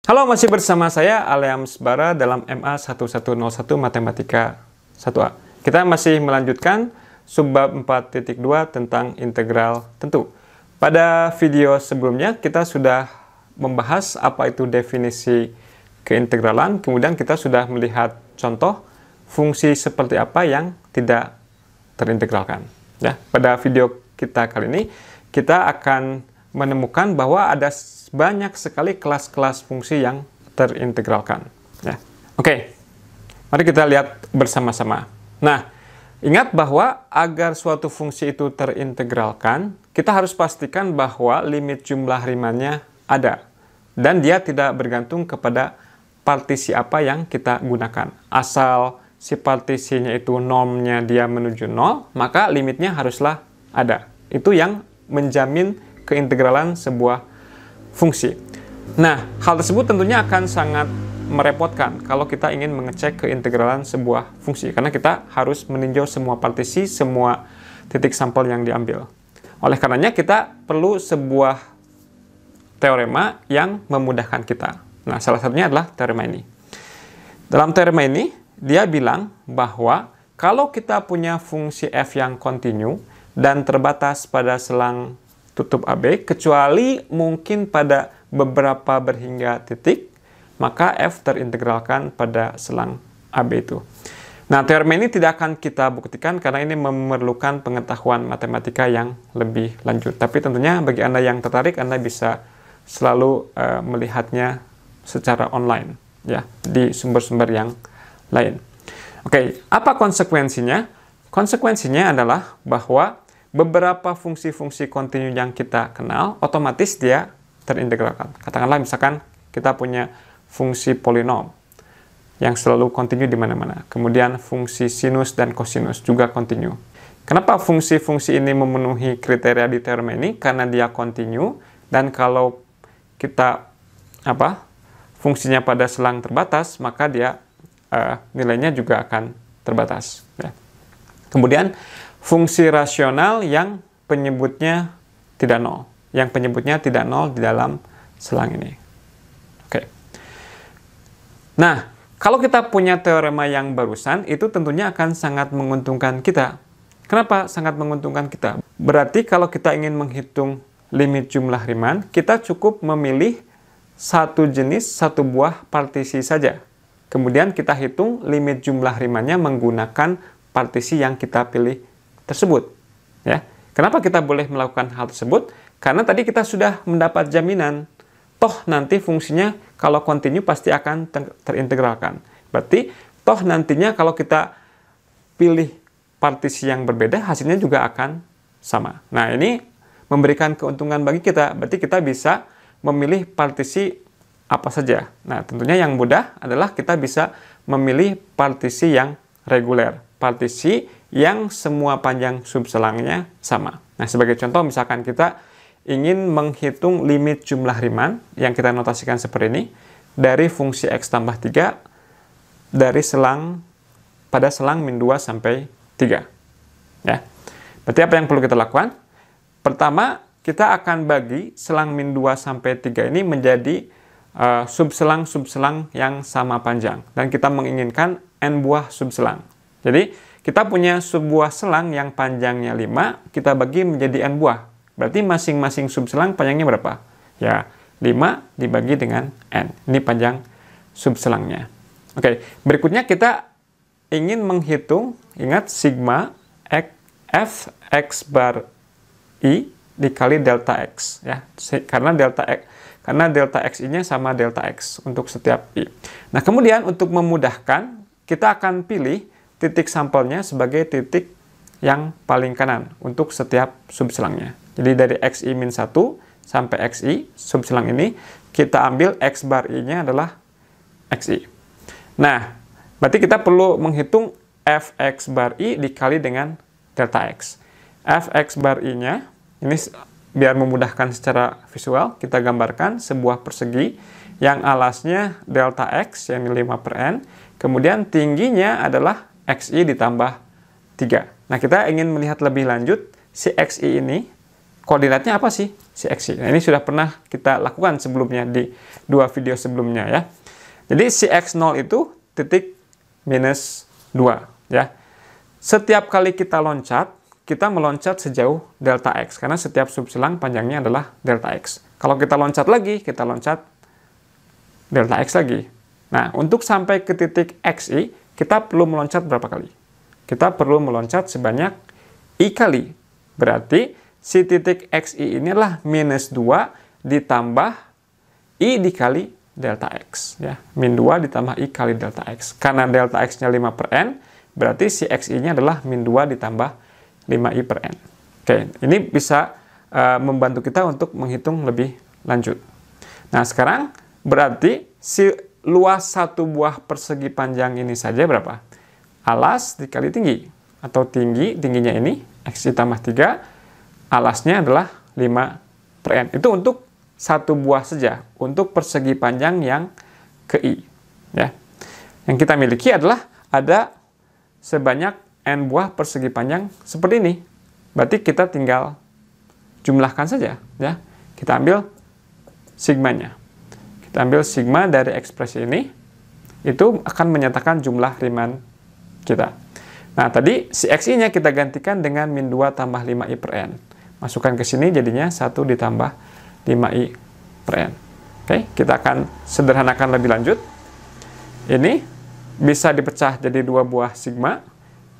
Halo, masih bersama saya Aleams Bara dalam MA 1101 Matematika 1A. Kita masih melanjutkan subbab 4.2 tentang integral tentu. Pada video sebelumnya kita sudah membahas apa itu definisi keintegralan, kemudian kita sudah melihat contoh fungsi seperti apa yang tidak terintegralkan. Ya, pada video kita kali ini kita akan menemukan bahwa ada banyak sekali kelas-kelas fungsi yang terintegralkan. Ya. Oke, mari kita lihat bersama-sama. Nah, ingat bahwa agar suatu fungsi itu terintegralkan, kita harus pastikan bahwa limit jumlah Riemannnya ada. Dan dia tidak bergantung kepada partisi apa yang kita gunakan. Asal si partisinya itu normnya dia menuju 0, maka limitnya haruslah ada. Itu yang menjamin keintegralan sebuah fungsi. Nah, hal tersebut tentunya akan sangat merepotkan kalau kita ingin mengecek keintegralan sebuah fungsi, karena kita harus meninjau semua partisi, semua titik sampel yang diambil. Oleh karenanya kita perlu sebuah teorema yang memudahkan kita. Nah, salah satunya adalah teorema ini. Dalam teorema ini, dia bilang bahwa kalau kita punya fungsi f yang kontinu dan terbatas pada selang tutup AB, kecuali mungkin pada beberapa berhingga titik, maka f terintegralkan pada selang AB itu. Nah, teorema ini tidak akan kita buktikan karena ini memerlukan pengetahuan matematika yang lebih lanjut. Tapi tentunya bagi Anda yang tertarik, Anda bisa selalu melihatnya secara online, ya, di sumber-sumber yang lain. Oke, apa konsekuensinya? Konsekuensinya adalah bahwa beberapa fungsi-fungsi kontinu yang kita kenal, otomatis dia terintegralkan. Katakanlah misalkan kita punya fungsi polinom yang selalu kontinu di mana-mana. Kemudian fungsi sinus dan kosinus juga kontinu. Kenapa fungsi-fungsi ini memenuhi kriteria di teorema ini? Karena dia kontinu, dan kalau kita fungsinya pada selang terbatas, maka dia nilainya juga akan terbatas. Ya. Kemudian fungsi rasional yang penyebutnya tidak nol. Yang penyebutnya tidak nol di dalam selang ini. Oke. Nah, kalau kita punya teorema yang barusan, itu tentunya akan sangat menguntungkan kita. Kenapa sangat menguntungkan kita? Berarti kalau kita ingin menghitung limit jumlah Riemann, kita cukup memilih satu jenis, satu buah partisi saja. Kemudian kita hitung limit jumlah Riemannnya menggunakan partisi yang kita pilih tersebut. Ya. Kenapa kita boleh melakukan hal tersebut? Karena tadi kita sudah mendapat jaminan, toh nanti fungsinya kalau kontinu pasti akan terintegralkan. Berarti toh nantinya kalau kita pilih partisi yang berbeda, hasilnya juga akan sama. Nah, ini memberikan keuntungan bagi kita. Berarti kita bisa memilih partisi apa saja. Nah, tentunya yang mudah adalah kita bisa memilih partisi yang reguler. Partisi yang semua panjang subselangnya sama. Nah, sebagai contoh, misalkan kita ingin menghitung limit jumlah Riemann, yang kita notasikan seperti ini, dari fungsi x tambah 3, dari selang, pada selang min 2 sampai 3. Ya. Berarti apa yang perlu kita lakukan? Pertama, kita akan bagi selang min 2 sampai 3 ini menjadi subselang-subselang yang sama panjang. Dan kita menginginkan n buah subselang. Jadi, kita punya sebuah selang yang panjangnya 5, kita bagi menjadi n buah. Berarti masing-masing subselang panjangnya berapa? Ya, 5 dibagi dengan n. Ini panjang subselangnya. Oke, berikutnya kita ingin menghitung, ingat, sigma f x bar i dikali delta x. Ya, karena delta x ini sama delta x untuk setiap i. Nah, kemudian untuk memudahkan, kita akan pilih titik sampelnya sebagai titik yang paling kanan untuk setiap subselangnya. Jadi dari xi-1 sampai xi, subselang ini, kita ambil x bar i-nya adalah xi. Nah, berarti kita perlu menghitung fx bar i dikali dengan delta x. Fx bar i-nya, ini biar memudahkan secara visual, kita gambarkan sebuah persegi yang alasnya delta x, yang 5 per n, kemudian tingginya adalah xi ditambah 3. Nah, kita ingin melihat lebih lanjut, si xi ini, koordinatnya apa sih? si X. Nah, ini sudah pernah kita lakukan sebelumnya di 2 video sebelumnya ya. Jadi si X0 itu titik minus 2 ya. Setiap kali kita loncat, kita meloncat sejauh delta X karena setiap subsilang panjangnya adalah delta X. Kalau kita loncat lagi, kita loncat delta X lagi. Nah, untuk sampai ke titik XI, kita perlu meloncat berapa kali? Kita perlu meloncat sebanyak I kali. Berarti si titik XI ini adalah minus 2 ditambah I dikali delta X. Ya. Min 2 ditambah I kali delta X. Karena delta X-nya 5 per N, berarti si XI-nya adalah min 2 ditambah 5I per N. Oke, ini bisa membantu kita untuk menghitung lebih lanjut. Nah, sekarang berarti si luas satu buah persegi panjang ini saja berapa? Alas dikali tinggi. Atau tingginya ini, X ditambah 3, alasnya adalah 5 per N. Itu untuk satu buah saja, untuk persegi panjang yang ke I. Ya. Yang kita miliki adalah ada sebanyak N buah persegi panjang seperti ini. Berarti kita tinggal jumlahkan saja. Ya. Kita ambil sigmanya. Kita ambil sigma dari ekspresi ini, itu akan menyatakan jumlah Riemann kita. Nah, tadi si XI-nya kita gantikan dengan min 2 tambah 5I per N. Masukkan ke sini jadinya 1 ditambah 5I per N. Oke, kita akan sederhanakan lebih lanjut. Ini bisa dipecah jadi 2 buah sigma.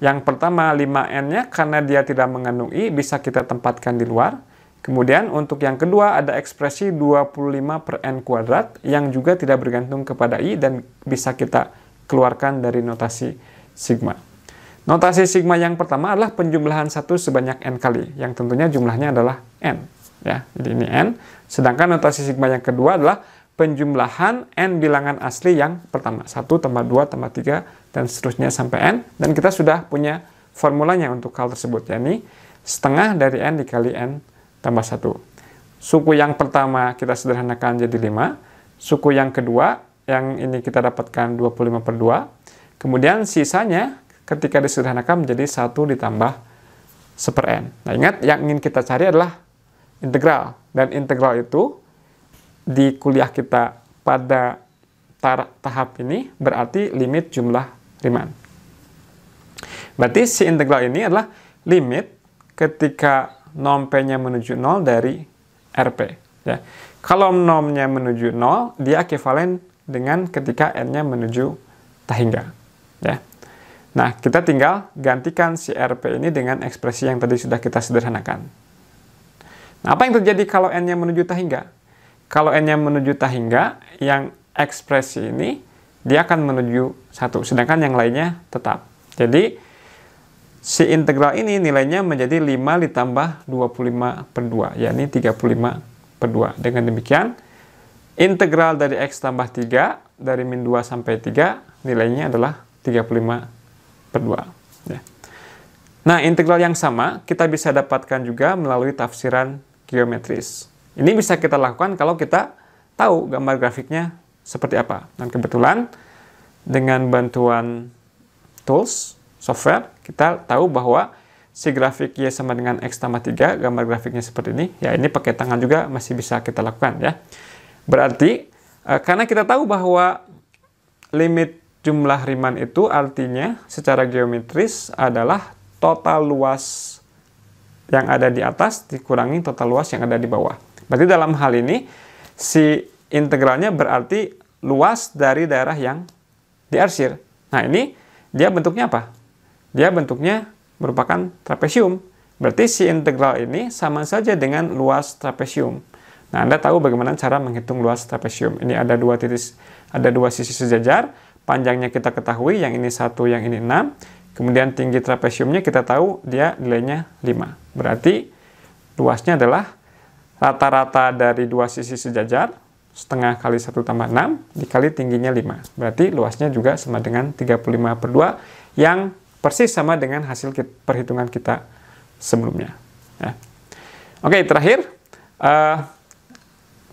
Yang pertama 5N-nya karena dia tidak mengandung I, bisa kita tempatkan di luar. Kemudian untuk yang kedua ada ekspresi 25 per N kuadrat yang juga tidak bergantung kepada I dan bisa kita keluarkan dari notasi sigma. Notasi sigma yang pertama adalah penjumlahan 1 sebanyak N kali, yang tentunya jumlahnya adalah N. Ya, jadi ini N. Sedangkan notasi sigma yang kedua adalah penjumlahan N bilangan asli yang pertama. 1 tambah 2 tambah 3 dan seterusnya sampai N. Dan kita sudah punya formulanya untuk hal tersebut, yakni setengah dari N dikali N tambah 1. Suku yang pertama kita sederhanakan jadi 5. Suku yang kedua, yang ini kita dapatkan 25 per 2. Kemudian sisanya ketika disederhanakan menjadi 1 ditambah 1 per N. Nah, ingat yang ingin kita cari adalah integral. Dan integral itu di kuliah kita pada tahap ini berarti limit jumlah Riemann. Berarti si integral ini adalah limit ketika norm P-nya menuju 0 dari RP. Ya. Kalau normnya menuju 0, dia ekivalen dengan ketika N-nya menuju tahingga. Ya. Nah, kita tinggal gantikan si RP ini dengan ekspresi yang tadi sudah kita sederhanakan. Nah, apa yang terjadi kalau N-nya menuju tahingga? Kalau N-nya menuju tahingga, yang ekspresi ini, dia akan menuju 1, sedangkan yang lainnya tetap. Jadi, si integral ini nilainya menjadi 5 ditambah 25 per 2, yakni 35 per 2. Dengan demikian, integral dari X tambah 3, dari min 2 sampai 3, nilainya adalah 35 per 2. Ya. Nah, integral yang sama kita bisa dapatkan juga melalui tafsiran geometris. Ini bisa kita lakukan kalau kita tahu gambar grafiknya seperti apa. Dan kebetulan dengan bantuan tools, software, kita tahu bahwa si grafik Y sama dengan X tambah 3, gambar grafiknya seperti ini. Ya, ini pakai tangan juga masih bisa kita lakukan ya. Berarti, karena kita tahu bahwa limit jumlah Riemann itu artinya secara geometris adalah total luas yang ada di atas dikurangi total luas yang ada di bawah. Berarti dalam hal ini, si integralnya berarti luas dari daerah yang diarsir. Nah, ini dia bentuknya apa? Dia bentuknya merupakan trapesium. Berarti si integral ini sama saja dengan luas trapesium. Nah, Anda tahu bagaimana cara menghitung luas trapesium. Ini ada dua sisi sejajar, panjangnya kita ketahui, yang ini 1, yang ini 6. Kemudian tinggi trapesiumnya kita tahu dia nilainya 5. Berarti luasnya adalah rata-rata dari dua sisi sejajar, setengah kali 1 tambah 6, dikali tingginya 5. Berarti luasnya juga sama dengan 35 per 2, yang persis sama dengan hasil perhitungan kita sebelumnya. Ya. Oke, terakhir,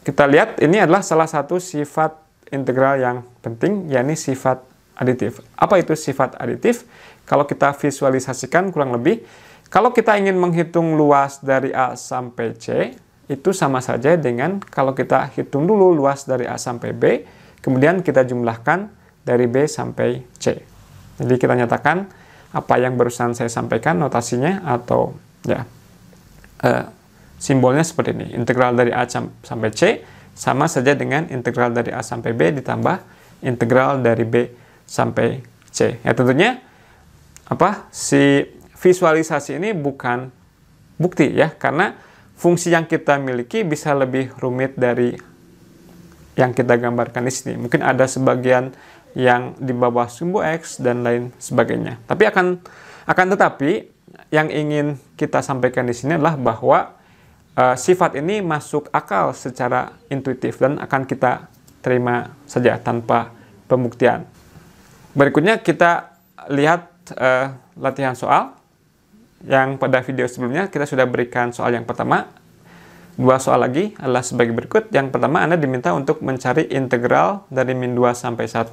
kita lihat ini adalah salah satu sifat integral yang penting, yakni sifat aditif. Apa itu sifat aditif? Kalau kita visualisasikan kurang lebih, kalau kita ingin menghitung luas dari A sampai C, itu sama saja dengan kalau kita hitung dulu luas dari A sampai B, kemudian kita jumlahkan dari B sampai C. Jadi kita nyatakan apa yang barusan saya sampaikan notasinya atau ya simbolnya seperti ini. Integral dari A sampai C sama saja dengan integral dari A sampai B ditambah integral dari B sampai C. Ya tentunya si visualisasi ini bukan bukti ya, karena fungsi yang kita miliki bisa lebih rumit dari yang kita gambarkan di sini. Mungkin ada sebagian yang di bawah sumbu X dan lain sebagainya. Tapi akan tetapi yang ingin kita sampaikan di sini adalah bahwa sifat ini masuk akal secara intuitif dan akan kita terima saja tanpa pembuktian. Berikutnya kita lihat latihan soal yang pada video sebelumnya kita sudah berikan soal yang pertama. Dua soal lagi adalah sebagai berikut. Yang pertama, Anda diminta untuk mencari integral dari min 2 sampai 1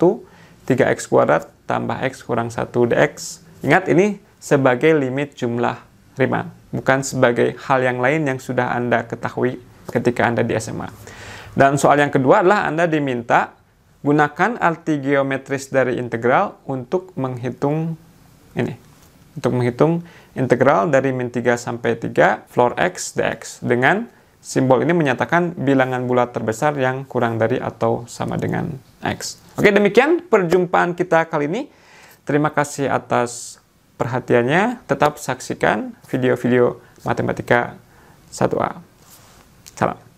3x kuadrat tambah x kurang 1 dx. Ingat, ini sebagai limit jumlah Riemann, bukan sebagai hal yang lain yang sudah Anda ketahui ketika Anda di SMA. Dan soal yang kedua adalah Anda diminta gunakan arti geometris dari integral untuk menghitung ini. Untuk menghitung integral dari min 3 sampai 3 floor x dx dengan simbol ini menyatakan bilangan bulat terbesar yang kurang dari atau sama dengan x. Oke, demikian perjumpaan kita kali ini. Terima kasih atas perhatiannya. Tetap saksikan video-video Matematika 1A. Salam.